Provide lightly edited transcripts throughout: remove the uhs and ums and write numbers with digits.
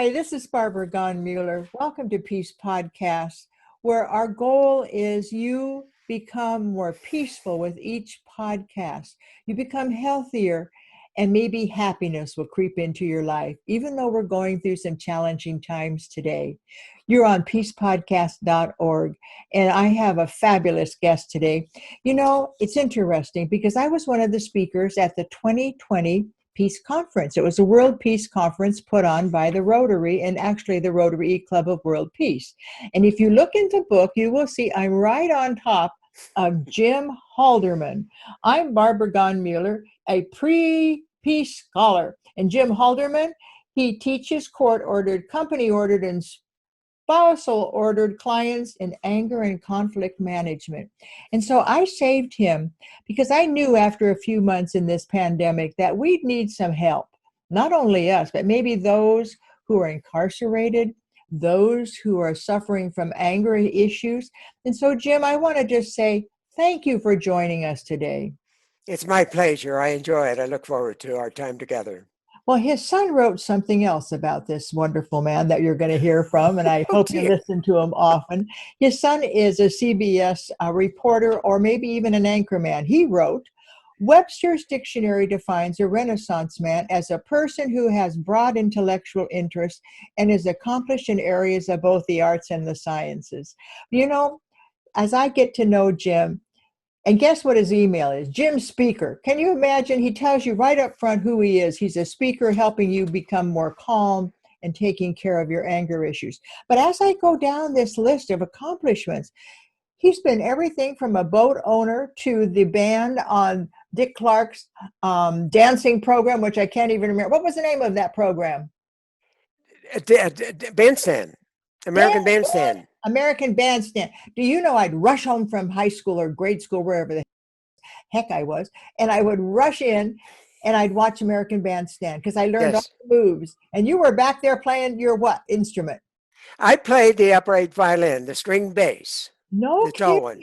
Hi, this is Barbara Mueller. Welcome to Peace Podcast, where our goal is you become more peaceful with each podcast. You become healthier, and maybe happiness will creep into your life, even though we're going through some challenging times today. You're on peacepodcast.org, and I have a fabulous guest today. You know, it's interesting because I was one of the speakers at the 2020 Peace Conference. It was a World Peace Conference put on by the Rotary and actually the Rotary Club of World Peace. And if you look in the book, you will see I'm right on top of Jim Halderman. I'm Barbara Mueller, a pre-peace scholar. And Jim Halderman, he teaches court-ordered, company-ordered, and spousal-ordered clients in anger and conflict management. And so I saved him because I knew after a few months in this pandemic that we'd need some help. Not only us, but maybe those who are incarcerated, those who are suffering from anger issues. And so, Jim, I want to just say thank you for joining us today. It's my pleasure. I enjoy it. I look forward to our time together. Well, his son wrote something else about this wonderful man that you're going to hear from, and I hope you listen to him often. His son is a CBS reporter or maybe even an anchorman. He wrote, Webster's dictionary defines a Renaissance man as a person who has broad intellectual interest and is accomplished in areas of both the arts and the sciences. You know, as I get to know Jim, and guess what his email is? Jim Speaker. Can you imagine? He tells you right up front who he is. He's a speaker helping you become more calm and taking care of your anger issues. But as I go down this list of accomplishments, he's been everything from a boat owner to the band on Dick Clark's dancing program, which I can't even remember. What was the name of that program? Bandstand. American Bandstand. American Bandstand. Do you know I'd rush home from high school or grade school, wherever the heck I was, and I would rush in and I'd watch American Bandstand because I learned all the moves. And you were back there playing your what instrument? I played the upright violin, the string bass. No kidding. One.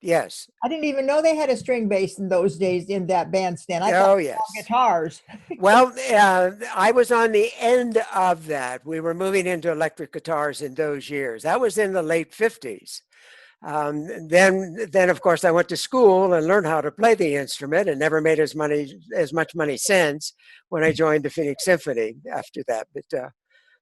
Yes. I didn't even know they had a string bass in those days in that bandstand. I thought all guitars. Well, I was on the end of that. We were moving into electric guitars in those years. That was in the late 50s. Then of course, I went to school and learned how to play the instrument and never made as much money since when I joined the Phoenix Symphony after that.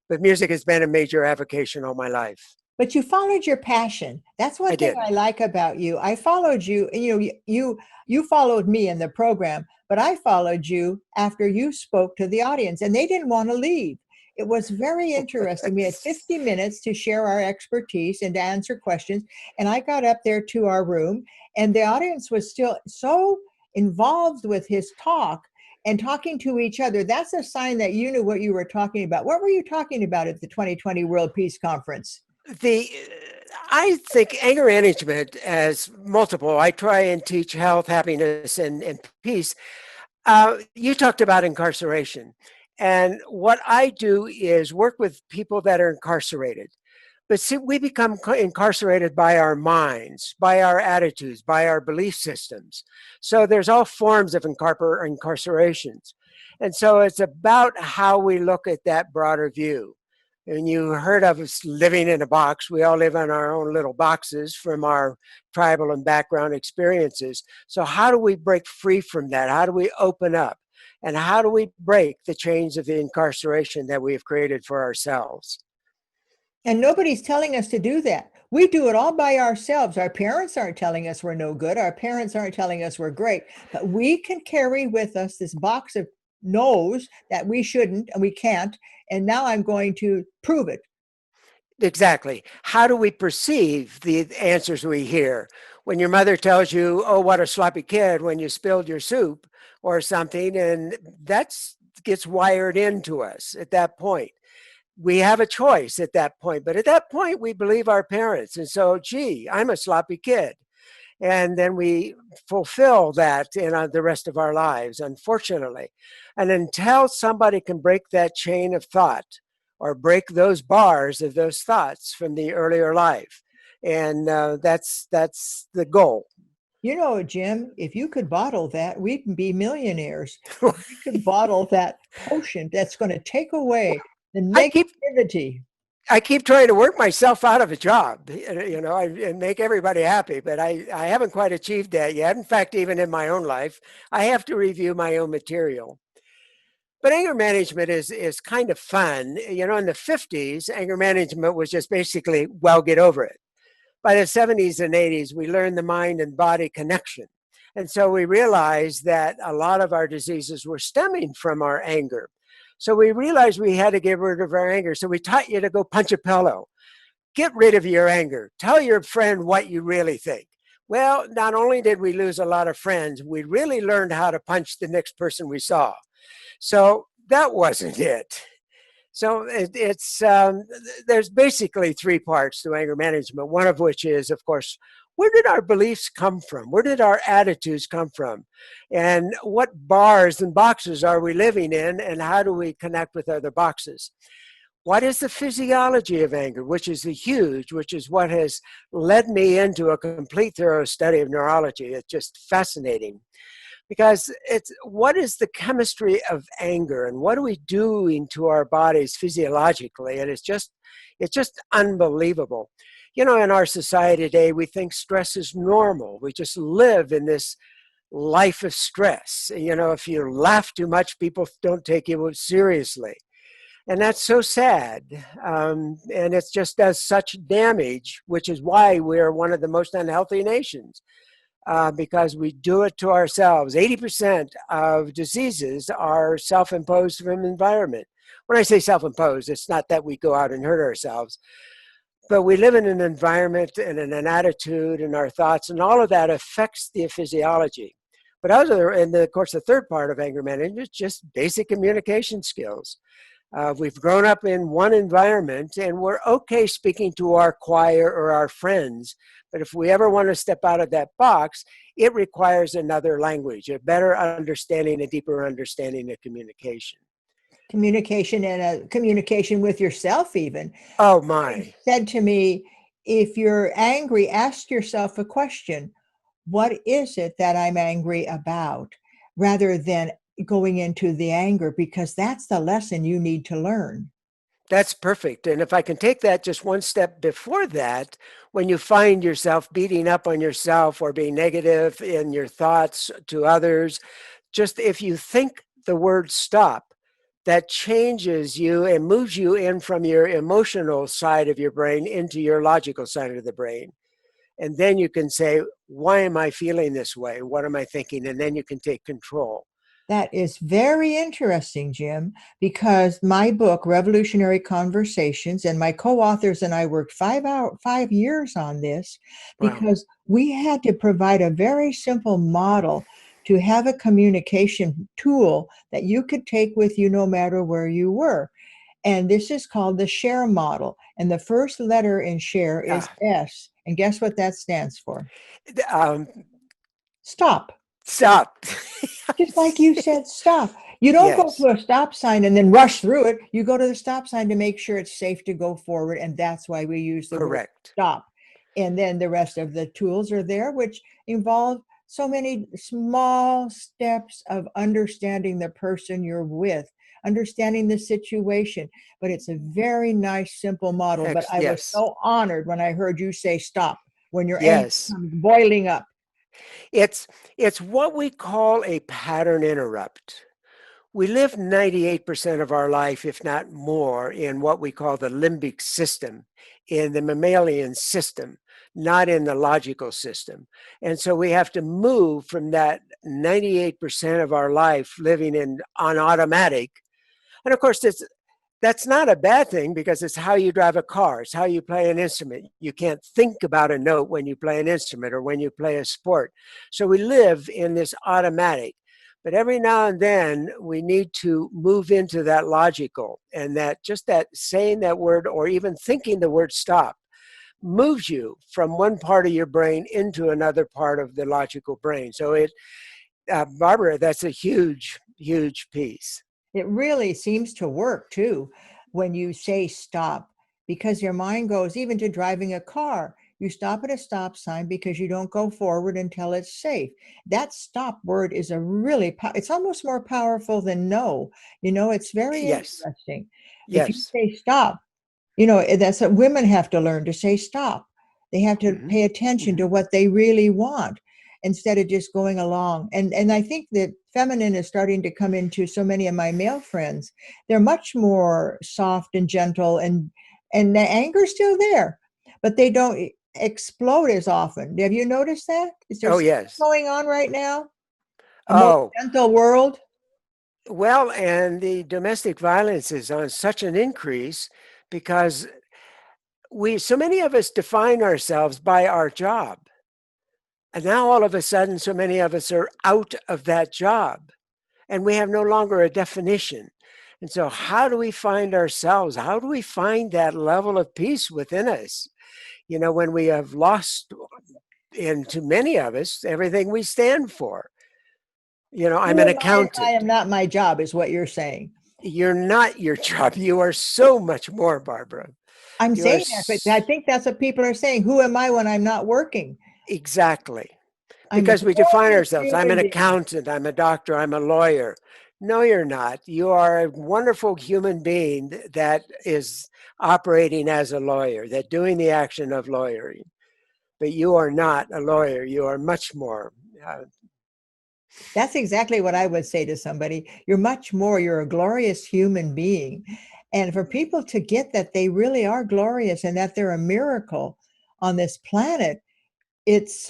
But music has been a major avocation all my life. But you followed your passion. That's one thing I like about you. I followed you, and you followed me in the program, but I followed you after you spoke to the audience, and they didn't want to leave. It was very interesting. We had 50 minutes to share our expertise and to answer questions, and I got up there to our room, and the audience was still so involved with his talk and talking to each other. That's a sign that you knew what you were talking about. What were you talking about at the 2020 World Peace Conference? I think anger management as multiple. I try and teach health, happiness, and peace. You talked about incarceration. And what I do is work with people that are incarcerated. But see, we become incarcerated by our minds, by our attitudes, by our belief systems. So there's all forms of incarcerations. And so it's about how we look at that broader view. And you heard of us living in a box. We all live in our own little boxes from our tribal and background experiences. So how do we break free from that? How do we open up? And how do we break the chains of the incarceration that we've created for ourselves? And nobody's telling us to do that. We do it all by ourselves. Our parents aren't telling us we're no good. Our parents aren't telling us we're great. But we can carry with us this box of no's that we shouldn't and we can't. And now I'm going to prove it. Exactly. How do we perceive the answers we hear? When your mother tells you, oh, what a sloppy kid when you spilled your soup or something, and that gets wired into us at that point. We have a choice at that point, but at that point, we believe our parents. And so, gee, I'm a sloppy kid. And then we fulfill that in the rest of our lives, unfortunately. And until somebody can break that chain of thought or break those bars of those thoughts from the earlier life, and that's the goal. You know, Jim, if you could bottle that, we'd be millionaires. If you could bottle that potion that's going to take away The I keep negativity. I keep trying to work myself out of a job, and make everybody happy, but I haven't quite achieved that yet. In fact, even in my own life, I have to review my own material. But anger management is kind of fun. In the 50s, anger management was just basically, well, get over it. By the 70s and 80s, we learned the mind and body connection. And so we realized that a lot of our diseases were stemming from our anger. So we realized we had to get rid of our anger. So we taught you to go punch a pillow. Get rid of your anger. Tell your friend what you really think. Well, not only did we lose a lot of friends, we really learned how to punch the next person we saw. So that wasn't it. So there's basically three parts to anger management, one of which is, of course, where did our beliefs come from? Where did our attitudes come from? And what bars and boxes are we living in, and how do we connect with other boxes? What is the physiology of anger, which is which is what has led me into a complete thorough study of neurology. It's just fascinating. Because it's what is the chemistry of anger and what are we doing to our bodies physiologically? And it's just unbelievable. In our society today, we think stress is normal. We just live in this life of stress. If you laugh too much, people don't take you seriously. And that's so sad. And it just does such damage, which is why we're one of the most unhealthy nations. Because we do it to ourselves. 80% of diseases are self-imposed from environment. When I say self-imposed, it's not that we go out and hurt ourselves, but we live in an environment and in an attitude and our thoughts, and all of that affects the physiology. But of course, the third part of anger management is just basic communication skills. We've grown up in one environment and we're okay speaking to our choir or our friends. But if we ever want to step out of that box, it requires another language, a better understanding, a deeper understanding of communication. Communication and a communication with yourself even. Oh, You my. said to me, if you're angry, ask yourself a question. What is it that I'm angry about? Rather than going into the anger, because that's the lesson you need to learn. That's perfect. And if I can take that just one step before that, when you find yourself beating up on yourself or being negative in your thoughts to others, just if you think the word stop, that changes you and moves you in from your emotional side of your brain into your logical side of the brain. And then you can say, why am I feeling this way? What am I thinking? And then you can take control. That is very interesting, Jim, because my book, Revolutionary Conversations, and my co-authors and I worked 5 years on this Wow. because we had to provide a very simple model to have a communication tool that you could take with you no matter where you were. And this is called the SHARE model. And the first letter in SHARE is Ah, S. And guess what that stands for? um, Stop. stop. Just like you said, stop. You don't go Yes, to a stop sign and then rush through it. You go to the stop sign to make sure it's safe to go forward. And that's why we use the word correct. stop. And then the rest of the tools are there, which involve so many small steps of understanding the person you're with, understanding the situation. But it's a very nice, simple model. But I was Yes, so honored when I heard you say stop when your anger yes. comes boiling up. It's it's what we call a pattern interrupt. We live 98% of our life, if not more, in what we call the limbic system, in the mammalian system, not in the logical system. And so we have to move from that 98% of our life living on automatic. And of course, that's not a bad thing because it's how you drive a car. It's how you play an instrument. You can't think about a note when you play an instrument or when you play a sport. So we live in this automatic. But every now and then we need to move into that logical, and that just that saying that word or even thinking the word stop moves you from one part of your brain into another part of the logical brain. So Barbara, that's a huge, huge piece. It really seems to work too when you say stop, because your mind goes even to driving a car. You stop at a stop sign because you don't go forward until it's safe. That stop word is it's almost more powerful than no. It's very Yes. interesting. If you Yes. say stop, that's what women have to learn, to say stop. They have to Hmm. pay attention to Hmm. what they really want instead of just going along. And I think that feminine is starting to come into so many of my male friends. They're much more soft and gentle, and the anger's still there, but they don't explode as often. Have you noticed that? Is there Oh, something yes. going on right now? A more Oh, gentle world? well, and the domestic violence is on such an increase because so many of us define ourselves by our job. And now all of a sudden, so many of us are out of that job and we have no longer a definition. And so, how do we find ourselves? How do we find that level of peace within us? When we have lost, and to many of us, everything we stand for. I'm Who an am I if I accountant. am not my job, is what you're saying. You're not your job. You are so much more, Barbara. I'm You are saying that, but I think that's what people are saying. Who am I when I'm not working? exactly. I'm a Because we define glorious ourselves. I'm human an being. accountant, I'm a doctor, I'm a lawyer. No, you're not. You are a wonderful human being that is operating as a lawyer, that doing the action of lawyering. But you are not a lawyer. You are much more. Uh, That's exactly what I would say to somebody. You're much more, you're a glorious human being. And for people to get that they really are glorious and that they're a miracle on this planet, it's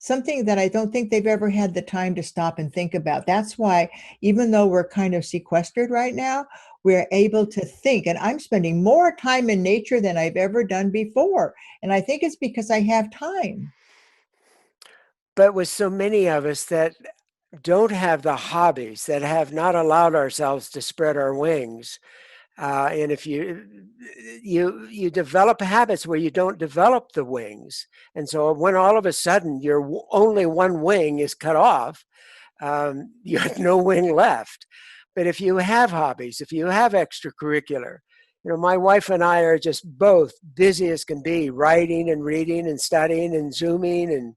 something that I don't think they've ever had the time to stop and think about. That's why, even though we're kind of sequestered right now, we're able to think. And I'm spending more time in nature than I've ever done before. And I think it's because I have time. but with so many of us that don't have the hobbies, that have not allowed ourselves to spread our wings, and if you develop habits where you don't develop the wings, and so when all of a sudden your only one wing is cut off, you have no wing left. But if you have hobbies, if you have extracurricular, my wife and I are just both busy as can be, writing and reading and studying and Zooming and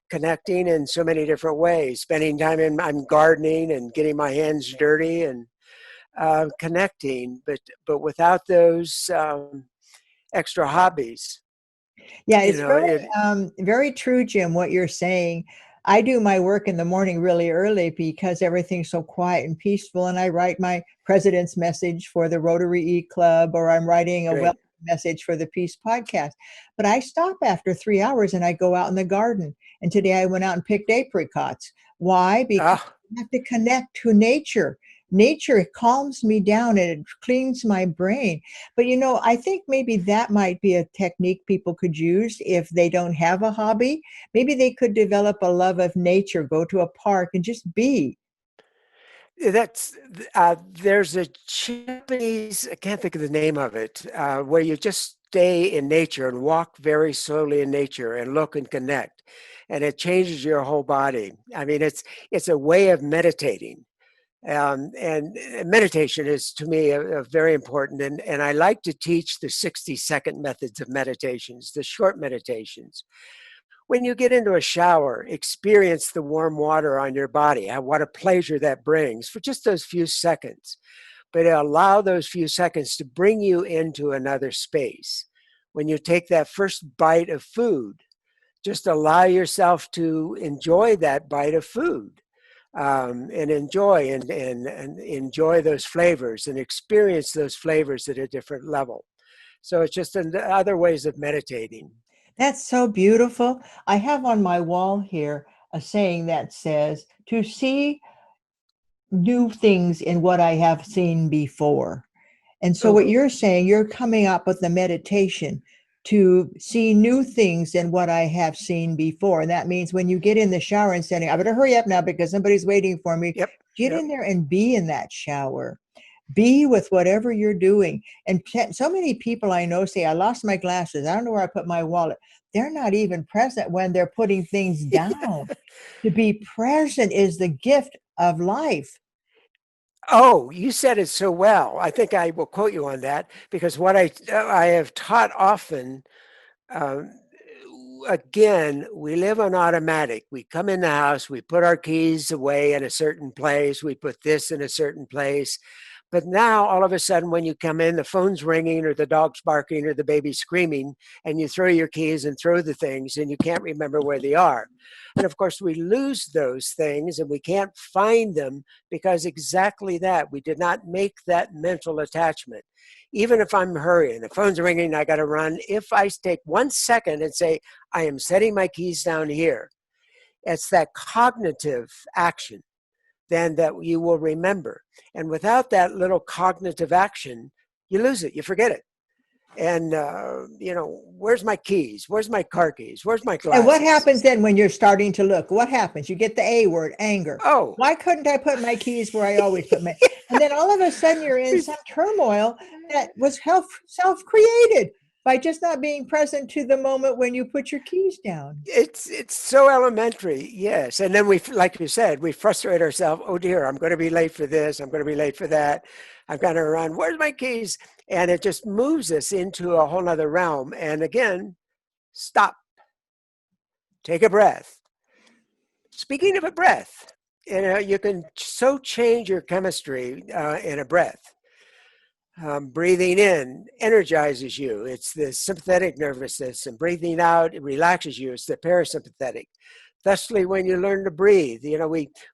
connecting in so many different ways, spending time I'm gardening and getting my hands dirty and connecting, but without those extra hobbies, Yeah, you it's know, it. very true, Jim, what you're saying. I do my work in the morning really early because everything's so quiet and peaceful. And I write my president's message for the Rotary E Club, or I'm writing a Great. welcome message for the Peace podcast. But I stop after 3 hours and I go out in the garden. And today I went out and picked apricots. Why? Because Ah, I have to connect to nature. Nature calms me down and it cleans my brain. But I think maybe that might be a technique people could use if they don't have a hobby. Maybe they could develop a love of nature, go to a park and just be. that's there's a Japanese, I can't think of the name of it, where you just stay in nature and walk very slowly in nature and look and connect, and it changes your whole body. I mean, it's a way of meditating. And meditation is to me a very important, and I like to teach the 60-second methods of meditations, the short meditations. When you get into a shower, experience the warm water on your body, what a pleasure that brings for just those few seconds. But allow those few seconds to bring you into another space. When you take that first bite of food, just allow yourself to enjoy that bite of food, and enjoy those flavors and experience those flavors at a different level. So it's just other ways of meditating. That's so beautiful. I have on my wall here a saying that says, to see new things in what I have seen before. And so, Oh, what you're saying, you're coming up with a meditation to see new things than what I have seen before. And that means when you get in the shower and saying, I better hurry up now because somebody's waiting for me, yep, get yep. in there and be in that shower. Be with whatever you're doing. And so many people I know say, I lost my glasses. I don't know where I put my wallet. They're not even present when they're putting things down. To be present is the gift of life. Oh, you said it so well. I think I will quote you on that because what I have taught often. Um, Again, we live on automatic. We come in the house, we put our keys away in a certain place, we put this in a certain place. But now, all of a sudden, when you come in, the phone's ringing or the dog's barking or the baby's screaming, and you throw your keys and throw the things, and you can't remember where they are. And of course, we lose those things and we can't find them because exactly that. We did not make that mental attachment. Even if I'm hurrying, the phone's ringing, I got to run. If I take 1 second and say, I am setting my keys down here, it's that cognitive action then that you will remember. And without that little cognitive action, you lose it, you forget it. And, where's my keys? Where's my car keys? Where's my And what glasses? happens then when you're starting to look? What happens? You get the A word, anger. Oh, Why couldn't I put my keys where I always put my? And then all of a sudden you're in some turmoil that was self-created by just not being present to the moment when you put your keys down. it's so elementary, yes. And then we, like you said, we frustrate ourselves. Oh dear, I'm going to be late for this. I'm going to be late for that. I've got to run. Where's my keys? And it just moves us into a whole nother realm. And again, stop, take a breath. Speaking of a breath, you can so change your chemistry in a breath. Breathing in energizes you. It's the sympathetic nervous system. Breathing out, it relaxes you. It's the parasympathetic. Thusly, when you learn to breathe,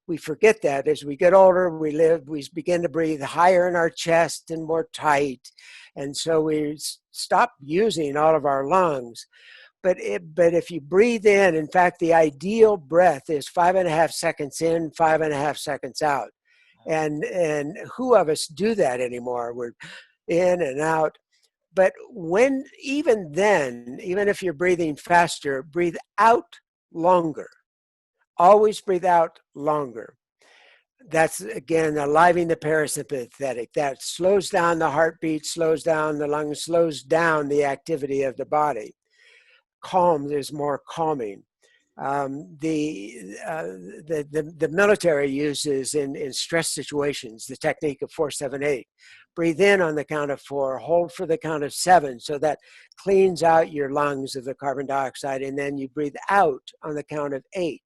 we forget that as we get older, we begin to breathe higher in our chest and more tight. And so we stop using all of our lungs. But if you breathe in fact, the ideal breath is 5.5 seconds in, 5.5 seconds out. And who of us do that anymore? We're in and out. But even then, even if you're breathing faster, breathe out longer. Always breathe out longer. That's, again, aliving the parasympathetic. That slows down the heartbeat, slows down the lungs, slows down the activity of the body. Calm is more calming. The military uses in stress situations the technique of 4-7-8. Breathe in on the count of 4, hold for the count of 7, so that cleans out your lungs of the carbon dioxide, and then you breathe out on the count of 8.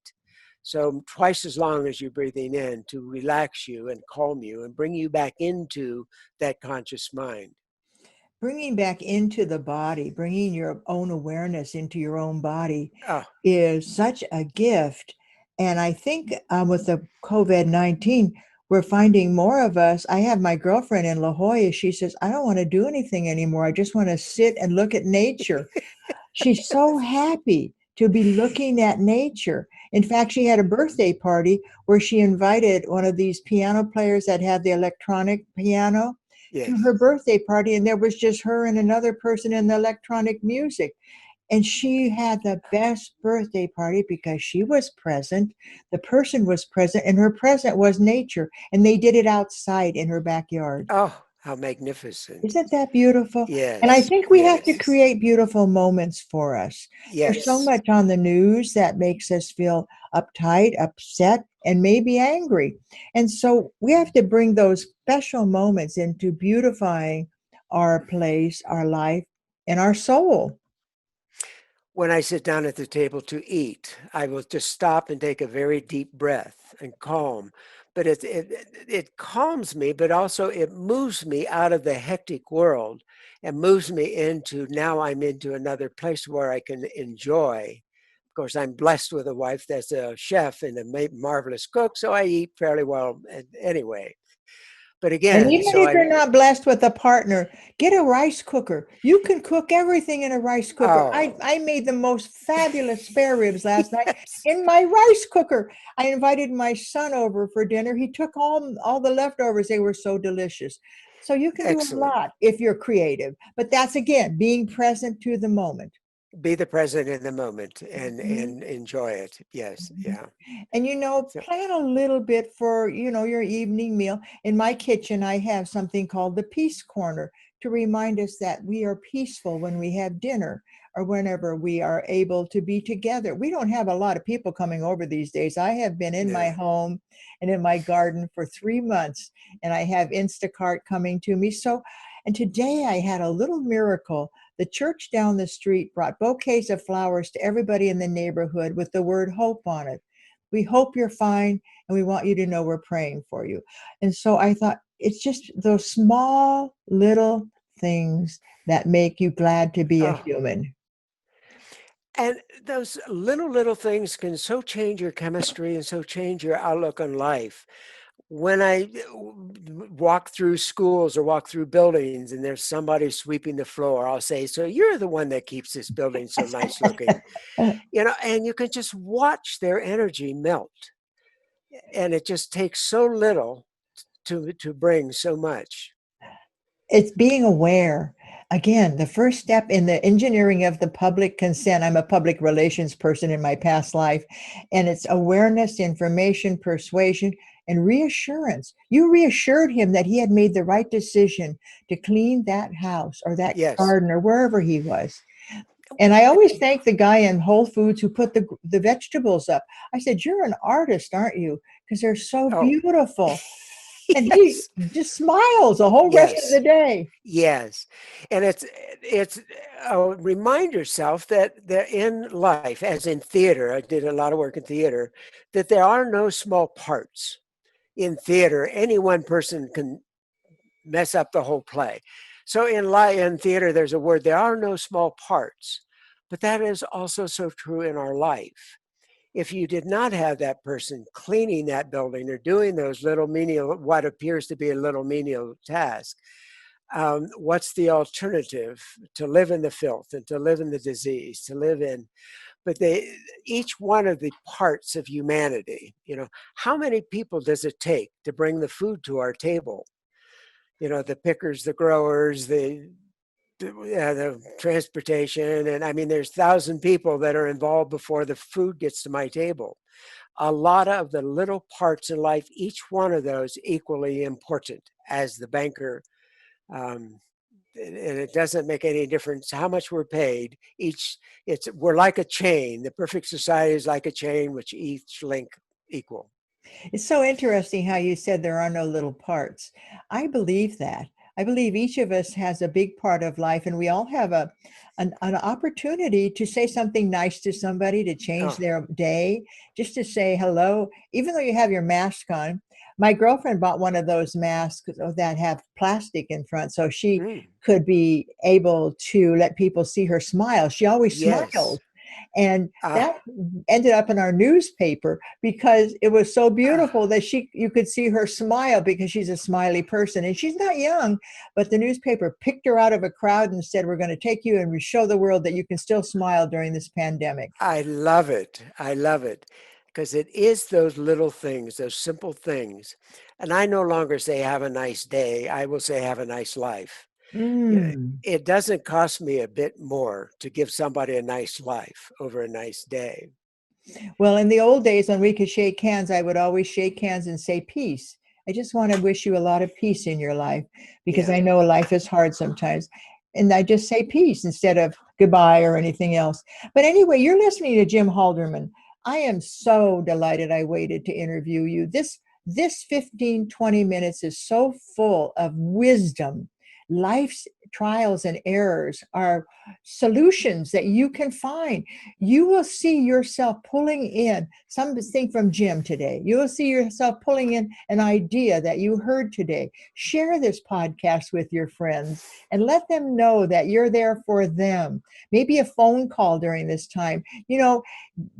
So twice as long as you're breathing in to relax you and calm you and bring you back into that conscious mind. Bringing back into the body, bringing your own awareness into your own body Oh, is such a gift. And I think with the COVID-19, we're finding more of us. I have my girlfriend in La Jolla. She says, I don't want to do anything anymore. I just want to sit and look at nature. She's so happy to be looking at nature. In fact, she had a birthday party where she invited one of these piano players that have the electronic piano to yes. her birthday party, and there was just her and another person in the electronic music. And she had the best birthday party because she was present, the person was present, and her present was nature. And they did it outside in her backyard. Oh, how magnificent. Isn't that beautiful? And I Yes, think we have to yes, create beautiful moments for us. There's so yes. much on the news that makes us feel uptight, upset, and maybe angry. And so we have to bring those special moments into beautifying our place, our life, and our soul. When I sit down at the table to eat, I will just stop and take a very deep breath and calm. But it calms me, but also it moves me out of the hectic world and moves me into, now I'm into another place where I can enjoy. Of course, I'm blessed with a wife that's a chef and a marvelous cook, so I eat fairly well anyway. But And again, even if you're not blessed with a partner, get a rice cooker. You can cook everything in a rice cooker. oh, I made the most fabulous spare ribs last night yes, in my rice cooker. I invited my son over for dinner. He took all the leftovers. They were so delicious. So you can do a excellent. lot if you're creative. But that's again being present to the moment. Be the present in the moment Mhm. and enjoy it. Yes, Mhm. yeah. And So plan a little bit for, your evening meal. In my kitchen, I have something called the Peace Corner to remind us that we are peaceful when we have dinner or whenever we are able to be together. We don't have a lot of people coming over these days. I have been in my no. home and in my garden for 3 months, and I have Instacart coming to me. So, and today I had a little miracle. The church down the street brought bouquets of flowers to everybody in the neighborhood with the word hope on it. We hope you're fine, and we want you to know we're praying for you. And so I thought, it's just those small little things that make you glad to be a Oh, human. and those little things can so change your chemistry and so change your outlook on life. When I walk through schools or walk through buildings and there's somebody sweeping the floor, I'll say, "So you're the one that keeps this building so nice looking." And you can just watch their energy melt. And it just takes so little to bring so much. It's being aware. Again, the first step in the engineering of the public consent. I'm a public relations person in my past life, and it's awareness, information, persuasion, and reassurance. You reassured him that he had made the right decision to clean that house or that Yes. garden or wherever he was. And I always thank the guy in Whole Foods who put the vegetables up. I said, "You're an artist, aren't you? Because they're so Oh, beautiful." And he yes. just smiles the whole rest of the Yes. day. Yes. And it's remind yourself that in life, as in theater, I did a lot of work in theater, that there are no small parts. In theater, any one person can mess up the whole play. So in theater, there's a word, there are no small parts. But that is also so true in our life. If you did not have that person cleaning that building or doing those little menial, what appears to be a little menial task, what's the alternative? To live in the filth and to live in the disease, to live in, but each one of the parts of humanity, how many people does it take to bring the food to our table? The pickers, the growers, the transportation, and I mean, there's 1,000 people that are involved before the food gets to my table. A lot of the little parts in life, each one of those equally important as the banker. Um, and it doesn't make any difference how much we're paid. We're like a chain. The perfect society is like a chain, which each link equal. It's so interesting how you said there are no little parts. I believe that. I believe each of us has a big part of life, and we all have an opportunity to say something nice to somebody, to change Oh, their day, just to say hello, even though you have your mask on. My girlfriend bought one of those masks that have plastic in front, so she mm, could be able to let people see her smile. She always yes. smiled. And Ah, that ended up in our newspaper because it was so ah. beautiful that you could see her smile because she's a smiley person and she's not young, but the newspaper picked her out of a crowd and said, "We're going to take you and we show the world that you can still smile during this pandemic." I love it. I love it because it is those little things, those simple things. And I no longer say have a nice day. I will say have a nice life. Yeah, Mm. it doesn't cost me a bit more to give somebody a nice life over a nice day. Well, in the old days when we could shake hands, I would always shake hands and say peace. I just want to wish you a lot of peace in your life because Yeah. I know life is hard sometimes. And I just say peace instead of goodbye or anything else. But anyway, you're listening to Jim Halderman. I am so delighted I waited to interview you. This 15-20 minutes is so full of wisdom. Life's trials and errors are solutions that you can find. You will see yourself pulling in something from Jim today. You will see yourself pulling in an idea that you heard today. Share this podcast with your friends and let them know that you're there for them. Maybe a phone call during this time.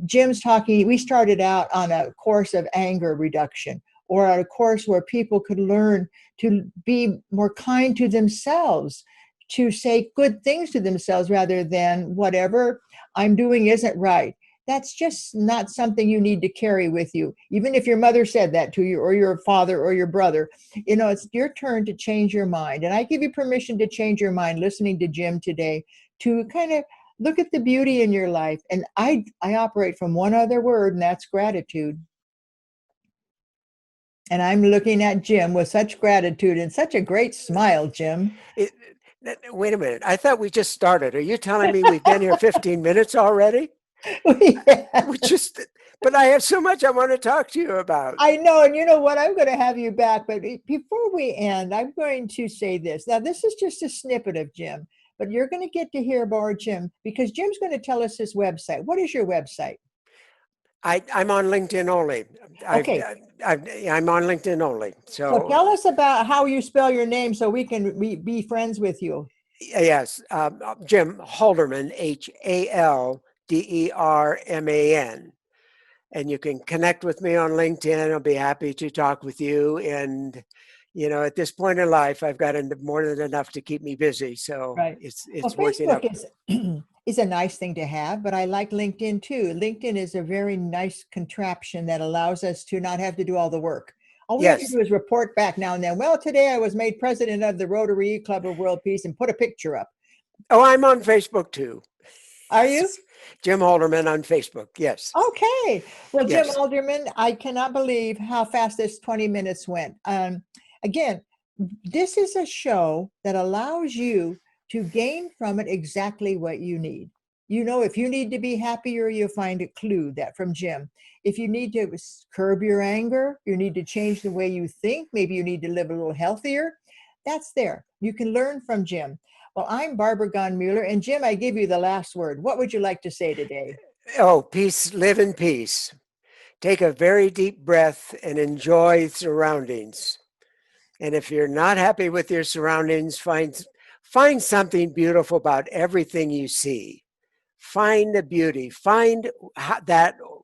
Jim's talking, we started out on a course of anger reduction or a course where people could learn to be more kind to themselves, to say good things to themselves rather than whatever I'm doing isn't right. That's just not something you need to carry with you. Even if your mother said that to you, or your father, or your brother, it's your turn to change your mind. And I give you permission to change your mind listening to Jim today, to kind of look at the beauty in your life. And I operate from one other word, and that's gratitude. And I'm looking at Jim with such gratitude and such a great smile, Jim. It, Wait a minute. I thought we just started. Are you telling me we've been here 15 minutes already? Yeah. We just, but I have so much I want to talk to you about. I know, and you know what? I'm going to have you back, but before we end, I'm going to say this. Now, this is just a snippet of Jim, but you're going to get to hear more Jim because Jim's going to tell us his website. What is your website? I'm on LinkedIn only. Okay. I'm on LinkedIn only. So So tell us about how you spell your name so we can be friends with you. yes, Jim Halderman, Halderman. And you can connect with me on LinkedIn. I'll be happy to talk with you. And, at this point in life, I've got more than enough to keep me busy. So Right. Well, it's working Facebook out. is is a nice thing to have, but I like LinkedIn too. LinkedIn is a very nice contraption that allows us to not have to do all the work. All we have to Yes. do is report back now and then. Well, today I was made president of the Rotary Club of World Peace and put a picture up. Oh, I'm on Facebook too. Are you? Jim Halderman on Facebook. Yes. Okay. Well, Jim Yes. Alderman, I cannot believe how fast this 20 minutes went. Again, this is a show that allows you to gain from it exactly what you need. If you need to be happier, you'll find a clue that from Jim. If you need to curb your anger, you need to change the way you think, maybe you need to live a little healthier, that's there. You can learn from Jim. Well, I'm Barbara Gunn-Mueller, and Jim, I give you the last word. What would you like to say today? Oh, peace, live in peace. Take a very deep breath and enjoy surroundings. And if you're not happy with your surroundings, find something beautiful about everything you see. Find the beauty. Find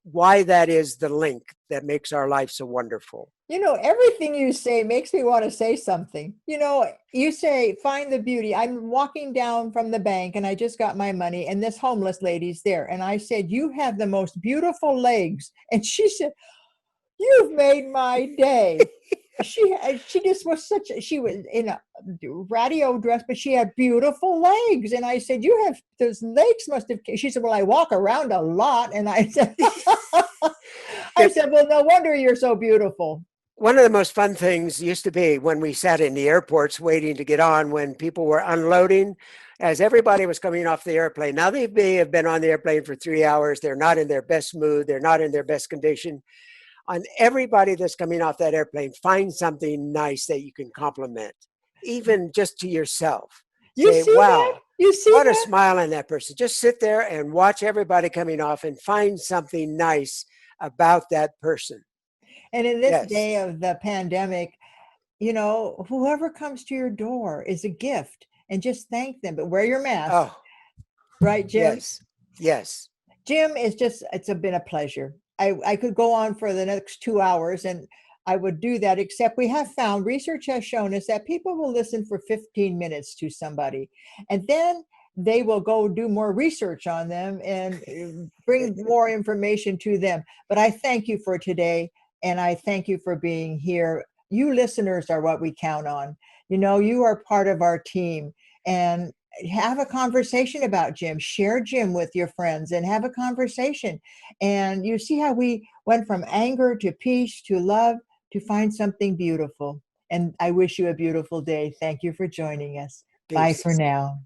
why that is the link that makes our life so wonderful. Everything you say makes me want to say something. You say, find the beauty. I'm walking down from the bank and I just got my money, and this homeless lady's there. And I said, you have the most beautiful legs. And she said, you've made my day. She just was she was in a radio dress, but she had beautiful legs. And I said, you have, those legs must have, she said, well, I walk around a lot. And I said, well, no wonder you're so beautiful. One of the most fun things used to be when we sat in the airports waiting to get on, when people were unloading, as everybody was coming off the airplane. Now they may have been on the airplane for 3 hours. They're not in their best mood. They're not in their best condition. On everybody that's coming off that airplane, find something nice that you can compliment, even just to yourself. You Say, see that? wow, You see what a that? smile on that person. Just sit there and watch everybody coming off and find something nice about that person. And in this Yes. day of the pandemic, whoever comes to your door is a gift, and just thank them, but wear your mask. Oh, Right, Jim? yes. Yes. Jim, been a pleasure. I could go on for the next 2 hours, and I would do that, except we have found, research has shown us that people will listen for 15 minutes to somebody, and then they will go do more research on them and bring more information to them. But I thank you for today, and I thank you for being here. You listeners are what we count on. You are part of our team, and have a conversation about Jim. Share Jim with your friends and have a conversation. And you see how we went from anger to peace to love to find something beautiful. And I wish you a beautiful day. Thank you for joining us. Bye for Peace. now.